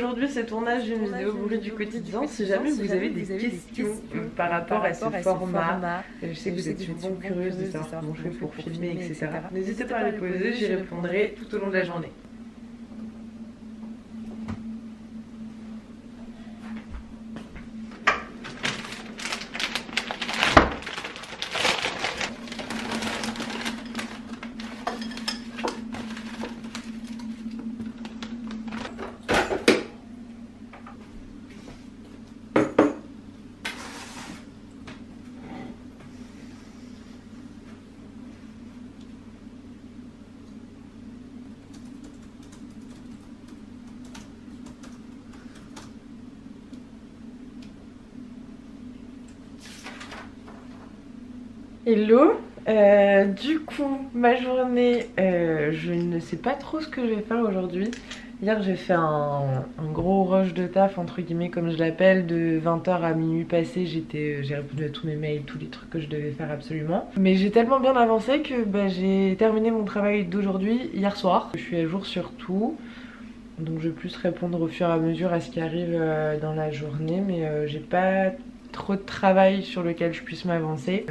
aujourd'hui ce tournage d'une vidéo bruit du quotidien. Si jamais vous avez des questions par rapport à ce format, je sais que vous êtes souvent curieuse de savoir comment je fais pour filmer, etc. N'hésitez pas à les poser, j'y répondrai tout au long de la journée. Hello, du coup ma journée, je ne sais pas trop ce que je vais faire aujourd'hui. Hier j'ai fait un gros rush de taf entre guillemets comme je l'appelle, de 20h à minuit passé. J'ai répondu à tous mes mails, tous les trucs que je devais faire absolument. Mais j'ai tellement bien avancé que j'ai terminé mon travail d'aujourd'hui hier soir. Je suis à jour sur tout, donc je vais plus répondre au fur et à mesure à ce qui arrive dans la journée. Mais j'ai pas trop de travail sur lequel je puisse m'avancer.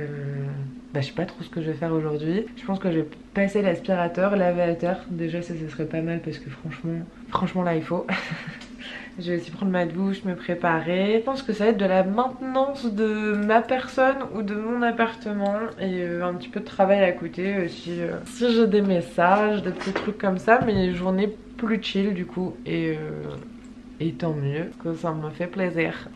Je sais pas trop ce que je vais faire aujourd'hui. Je pense que je vais passer l'aspirateur, laver à terre. Déjà ça serait pas mal parce que franchement là il faut. Je vais aussi prendre ma douche, me préparer. Je pense que ça va être de la maintenance de ma personne ou de mon appartement et un petit peu de travail à côté si j'ai des messages, des petits trucs comme ça. Mais les journées plus chill du coup et tant mieux que ça me fait plaisir.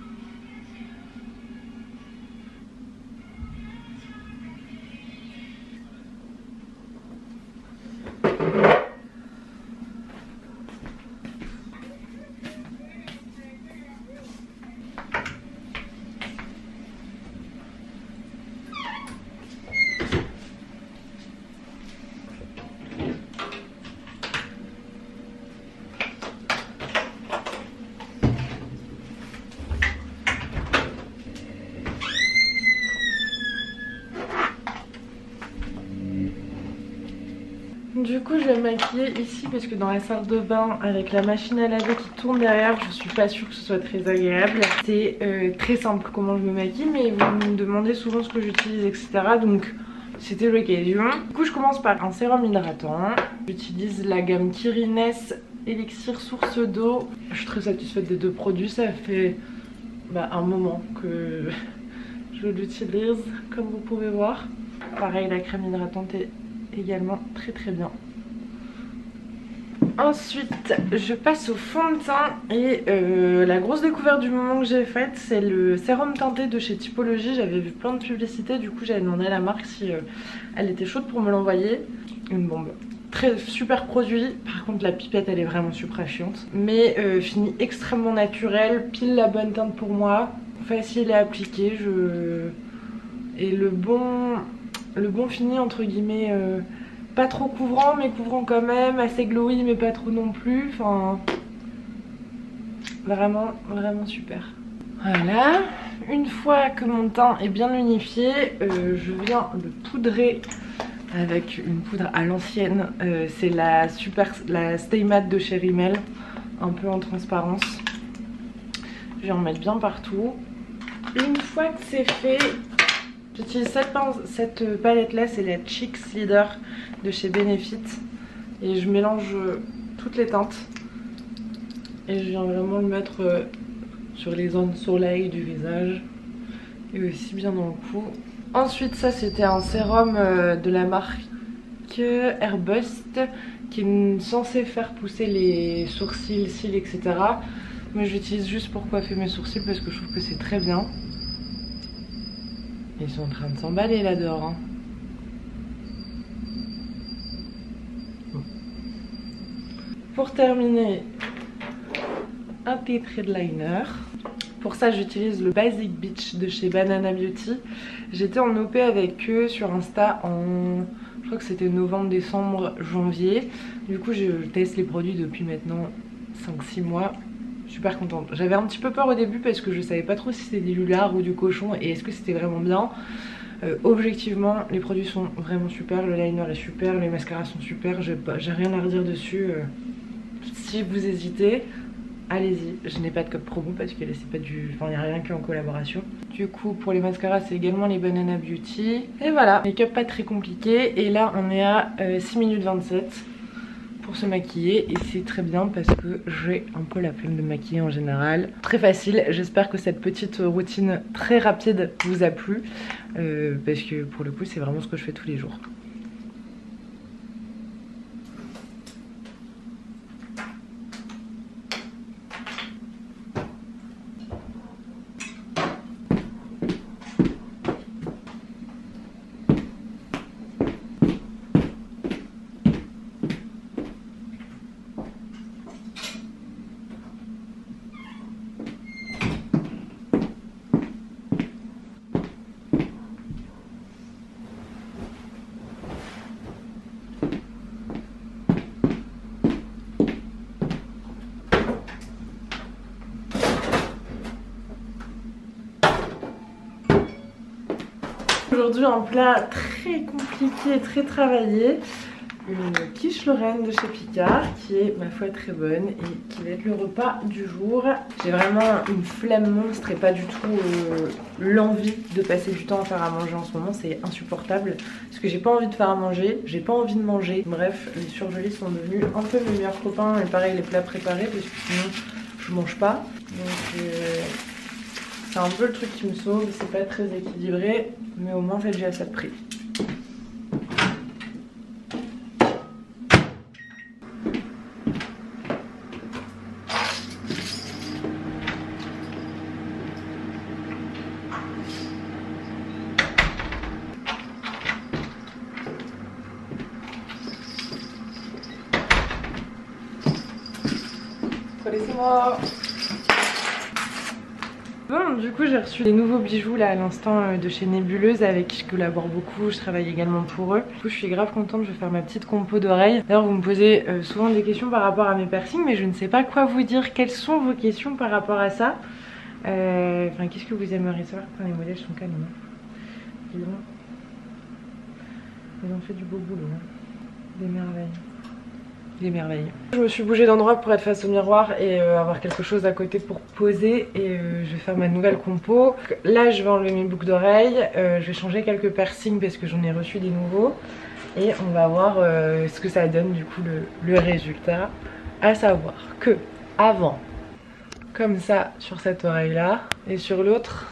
Du coup je vais me maquiller ici parce que dans la salle de bain avec la machine à laver qui tourne derrière, je suis pas sûre que ce soit très agréable. C'est très simple comment je me maquille, mais vous me demandez souvent ce que j'utilise, etc. Donc c'était l'occasion. Du coup je commence par un sérum hydratant. J'utilise la gamme Kirines Elixir Source d'eau. Je suis très satisfaite des deux produits, ça fait un moment que je l'utilise comme vous pouvez voir. Pareil, la crème hydratante est également très bien. Ensuite je passe au fond de teint et la grosse découverte du moment que j'ai faite, c'est le sérum teinté de chez Typologie. J'avais vu plein de publicités, du coup j'avais demandé à la marque si elle était chaude pour me l'envoyer. Une bombe, super produit. Par contre la pipette elle est vraiment super chiante, mais fini extrêmement naturel, pile la bonne teinte pour moi, facile à appliquer. Et le bon fini entre guillemets, pas trop couvrant mais couvrant quand même, assez glowy mais pas trop non plus, enfin vraiment super. Voilà, une fois que mon teint est bien unifié, je viens le poudrer avec une poudre à l'ancienne. C'est la Stay Matte de chez Rimmel, un peu en transparence. Je vais en mettre bien partout. Une fois que c'est fait, j'utilise cette palette là, c'est la Cheeks Leader de chez Benefit. Et je mélange toutes les teintes. Et je viens vraiment le mettre sur les zones soleil du visage. Et aussi bien dans le cou. Ensuite ça c'était un sérum de la marque Airbust qui est censé faire pousser les sourcils, cils, etc. Mais j'utilise juste pour coiffer mes sourcils parce que je trouve que c'est très bien. Ils sont en train de s'emballer là dehors hein. Pour terminer, un petit trait de liner. Pour ça j'utilise le Basic Beach de chez Banana Beauty. J'étais en OP avec eux sur Insta je crois que c'était novembre, décembre, janvier. Du coup je teste les produits depuis maintenant 5-6 mois. Super contente. J'avais un petit peu peur au début parce que je savais pas trop si c'était du lard ou du cochon et est-ce que c'était vraiment bien. Objectivement les produits sont vraiment super, le liner est super, les mascaras sont super, j'ai rien à redire dessus. Si vous hésitez, allez-y. Je n'ai pas de code promo parce que là c'est pas du... Enfin il n'y a rien qui est en collaboration. Du coup pour les mascaras c'est également les Banana Beauty. Et voilà, make-up pas très compliqué. Et là on est à 6 minutes 27 pour se maquiller. Et c'est très bien parce que j'ai un peu la flemme de me maquiller en général. Très facile, j'espère que cette petite routine très rapide vous a plu. Parce que pour le coup c'est vraiment ce que je fais tous les jours. Aujourd'hui un plat très compliqué, très travaillé, une quiche Lorraine de chez Picard qui est ma foi très bonne et qui va être le repas du jour. J'ai vraiment une flemme monstre et pas du tout l'envie de passer du temps à faire à manger en ce moment, c'est insupportable parce que j'ai pas envie de faire à manger, j'ai pas envie de manger. Bref, les surgelés sont devenus un peu mes meilleurs copains et pareil les plats préparés parce que sinon je mange pas. Donc c'est un peu le truc qui me sauve, c'est pas très équilibré, mais au moins c'est déjà ça de prix. Laissez-moi. Bon, du coup j'ai reçu des nouveaux bijoux là à l'instant de chez Nébuleuse avec qui je collabore beaucoup, je travaille également pour eux. Du coup je suis grave contente, je vais faire ma petite compo d'oreilles. D'ailleurs vous me posez souvent des questions par rapport à mes piercings mais je ne sais pas quoi vous dire. Quelles sont vos questions par rapport à ça? Enfin qu'est-ce que vous aimeriez savoir? Enfin, les modèles sont calmes hein. Ils ont fait du beau boulot hein. Des merveilles. Des merveilles. Je me suis bougée d'endroit pour être face au miroir et avoir quelque chose à côté pour poser et je vais faire ma nouvelle compo. Là je vais enlever mes boucles d'oreilles, je vais changer quelques piercings parce que j'en ai reçu des nouveaux et on va voir ce que ça donne du coup le résultat. À savoir que avant, comme ça sur cette oreille là et sur l'autre,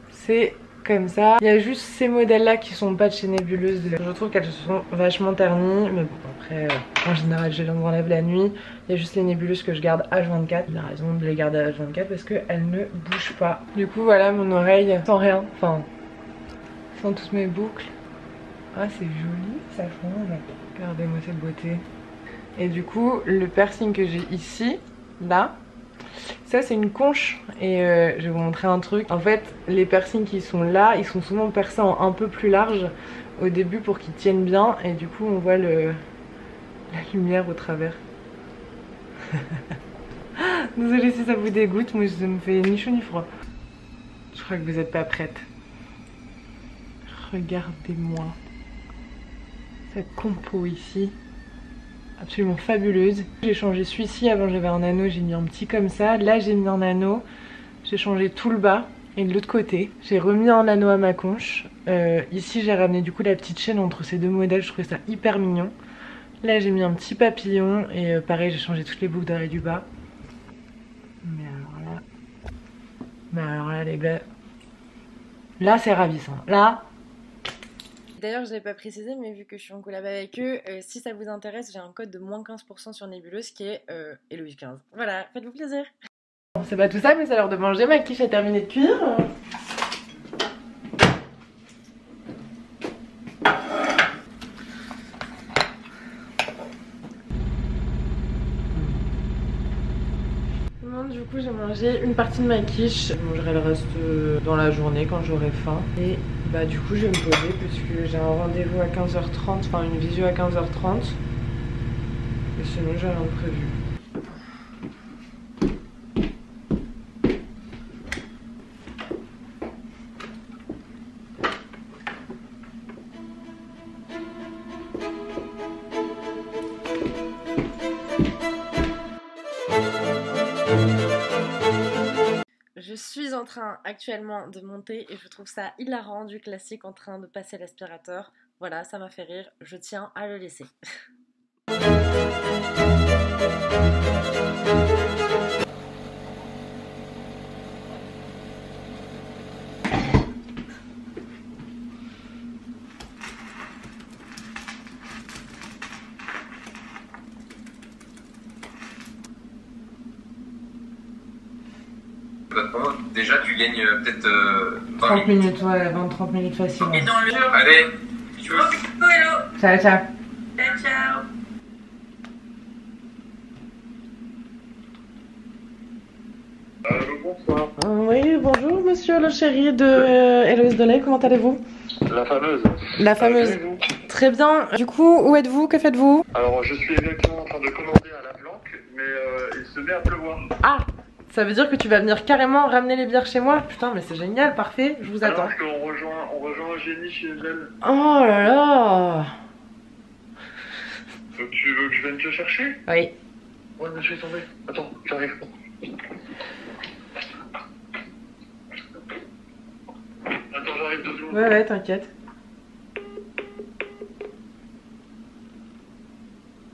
c'est comme ça. Il y a juste ces modèles là qui sont pas de chez Nébuleuse. Je trouve qu'elles sont vachement ternies. Mais bon après en général je les enlève la nuit. Il y a juste les nébuleuses que je garde H24. Il a raison de les garder H24 parce qu'elles ne bougent pas. Du coup voilà mon oreille sans rien. Enfin sans toutes mes boucles. Ah c'est joli, ça change. Regardez-moi cette beauté. Et du coup le piercing que j'ai ici, là, ça c'est une conche et je vais vous montrer un truc. En fait les piercings qui sont là, ils sont souvent percés en un peu plus large au début pour qu'ils tiennent bien et du coup on voit la lumière au travers. Désolée si ça vous dégoûte, moi ça me fait ni chaud ni froid. Je crois que vous n'êtes pas prête. Regardez-moi cette compo ici. Absolument fabuleuse. J'ai changé celui-ci, avant j'avais un anneau, j'ai mis un petit comme ça. Là j'ai mis un anneau, j'ai changé tout le bas et de l'autre côté. J'ai remis un anneau à ma conche. Ici j'ai ramené du coup la petite chaîne entre ces deux modèles, je trouvais ça hyper mignon. Là j'ai mis un petit papillon et pareil j'ai changé toutes les boucles d'oreilles du bas. Mais alors là les gars, là c'est ravissant. Là. D'ailleurs je ne l'ai pas précisé mais vu que je suis en collab avec eux, si ça vous intéresse j'ai un code de moins 15% sur Nébuleuse qui est Héloïse15. Voilà, faites-vous plaisir. Bon, c'est pas tout ça mais c'est l'heure de manger, ma quiche a terminé de cuire. Du coup j'ai mangé une partie de ma quiche, je mangerai le reste dans la journée quand j'aurai faim. Et bah du coup je vais me poser puisque j'ai un rendez-vous à 15h30, enfin une visio à 15h30. Et sinon j'ai rien de prévu. Je suis en train actuellement de monter et je trouve ça hilarant du classique en train de passer l'aspirateur. Voilà, ça m'a fait rire, je tiens à le laisser. Déjà, tu gagnes peut-être 30 minutes, ouais, 20-30 minutes facile. Et dans le jeu. Allez, si tu veux. Hello. Ciao, ciao. Ciao, ciao. Bonsoir. Oui, bonjour monsieur le chéri de Héloïse Delay, comment allez-vous? La fameuse. La fameuse. Et vous? Très bien. Du coup, où êtes-vous? Que faites-vous? Alors, je suis exactement en train de commander à la planque, mais il se met à pleuvoir. Ah, ça veut dire que tu vas venir carrément ramener les bières chez moi? Putain, mais c'est génial, parfait, je vous attends. Parce qu'on rejoint Génie chez elle. Oh là là. Donc, tu veux que je vienne te chercher? Oui. Ouais, mais je suis tombé. Attends, j'arrive. Attends, j'arrive 2 secondes. Ouais, t'inquiète.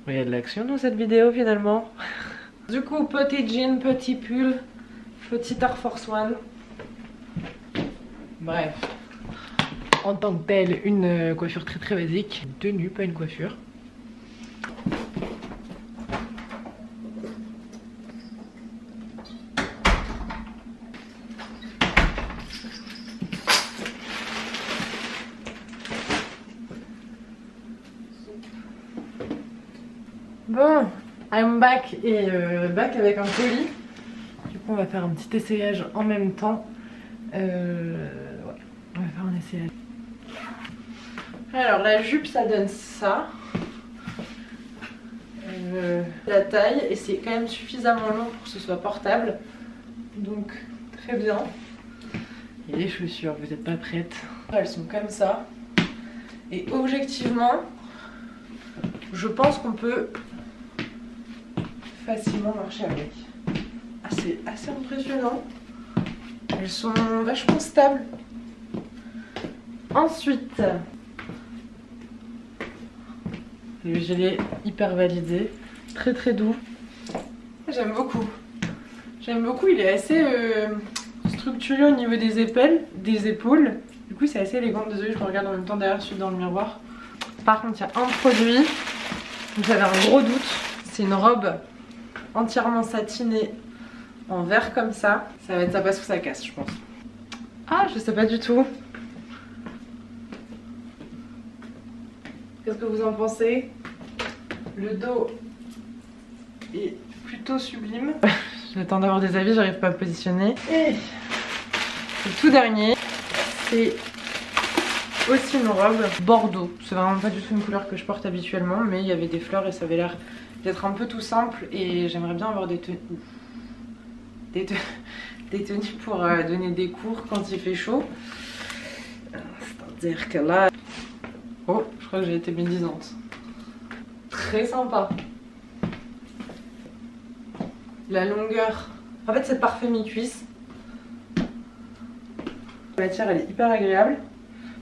Il y a de l'action dans cette vidéo finalement. Du coup, petit jean, petit pull, petit Air Force One. Bref. En tant que telle, une coiffure très très basique. Une tenue, pas une coiffure. Bon, I'm back et back avec un colis. Du coup, on va faire un petit essayage en même temps. Ouais, on va faire un essayage. Alors, la jupe, ça donne ça. La taille, et c'est quand même suffisamment long pour que ce soit portable. Donc, très bien. Et les chaussures, vous n'êtes pas prêtes. Elles sont comme ça. Et objectivement, je pense qu'on peut facilement marcher avec. Ah, c'est assez impressionnant. Elles sont vachement stables. Ensuite, le gilet hyper validé, très très doux. J'aime beaucoup. J'aime beaucoup, il est assez structuré au niveau des épaules. Du coup, c'est assez élégant. Désolée, je me regarde en même temps derrière celui dans le miroir. Par contre, il y a un produit où j'avais un gros doute. C'est une robe entièrement satinée en vert comme ça. Ça va être ça passe ou ça casse, je pense. Ah, je sais pas du tout. Qu'est-ce que vous en pensez? Le dos est plutôt sublime. J'attends d'avoir des avis, j'arrive pas à me positionner. Et le tout dernier, c'est aussi une robe bordeaux. C'est vraiment pas du tout une couleur que je porte habituellement, mais il y avait des fleurs et ça avait l'air d'être un peu tout simple. Et j'aimerais bien avoir des tenues, des tenues pour donner des cours quand il fait chaud. C'est-à-dire que là... Oh, je crois que j'ai été médisante. Très sympa. La longueur... En fait, c'est parfait mi-cuisse. La matière, elle est hyper agréable.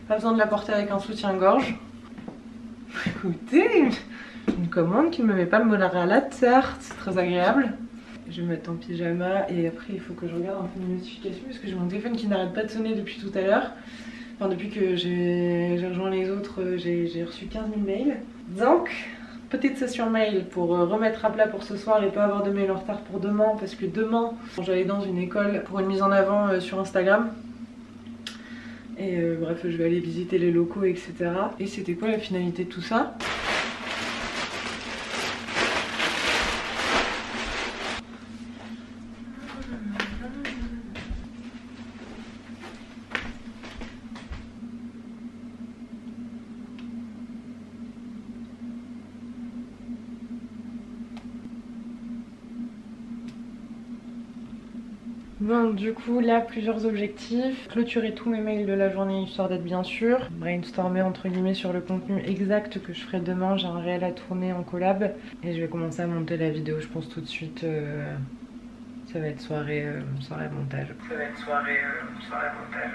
Pas besoin de la porter avec un soutien-gorge. Écoutez, une commande qui ne me met pas le molar à la terre. C'est très agréable. Je vais me mettre en pyjama et après, il faut que je regarde un peu mes notifications parce que j'ai mon téléphone qui n'arrête pas de sonner depuis tout à l'heure. Enfin, depuis que j'ai rejoint les autres, j'ai reçu 15 000 mails. Donc, petite session mail pour remettre à plat pour ce soir et pas avoir de mail en retard pour demain. Parce que demain, j'allais dans une école pour une mise en avant sur Instagram. Et bref, je vais aller visiter les locaux, etc. Et c'était quoi la finalité de tout ça? Bon, du coup, là, plusieurs objectifs. Clôturer tous mes mails de la journée, histoire d'être bien sûr. Brainstormer, entre guillemets, sur le contenu exact que je ferai demain. J'ai un réel à tourner en collab. Et je vais commencer à monter la vidéo, je pense, tout de suite. Ça ça va être soirée montage. Ça va être soirée montage.